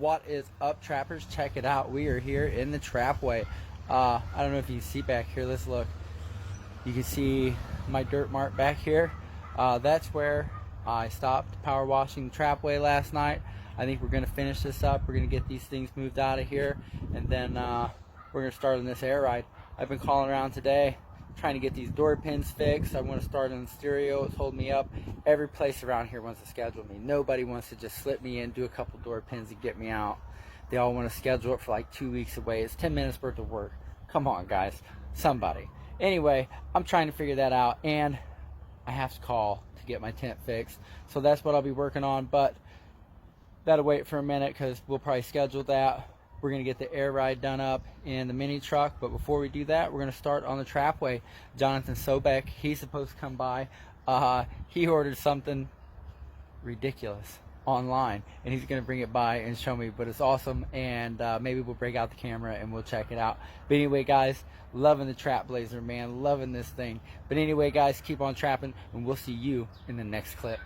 What is up, trappers? Check it out. We are here in the trapway. I don't know if you can see back here. Let's look. You can see my dirt mark back here. That's where I stopped power washing the trapway last night. I think we're going to finish this up. We're going to get these things moved out of here, and then we're going to start on this air ride. I've been calling around today trying to get these door pins fixed. I want to start on the stereo. It's holding me up. Every place around here wants to schedule me. Nobody wants to just slip me in, do a couple door pins, and get me out. They all want to schedule it for like 2 weeks away. It's 10 minutes worth of work. Come on, guys. Somebody. Anyway, I'm trying to figure that out, and I have to call to get my tent fixed. So that's what I'll be working on, but that'll wait for a minute because we'll probably schedule that. We're going to get the air ride done up in the mini truck, but before we do that, we're going to start on the trapway. Jonathan Sobek, he's supposed to come by. He ordered something ridiculous online, and he's going to bring it by and show me, but it's awesome, and maybe we'll break out the camera and we'll check it out. But anyway, guys, loving the Trap Blazer, man, loving this thing. But anyway, guys, keep on trapping, and we'll see you in the next clip.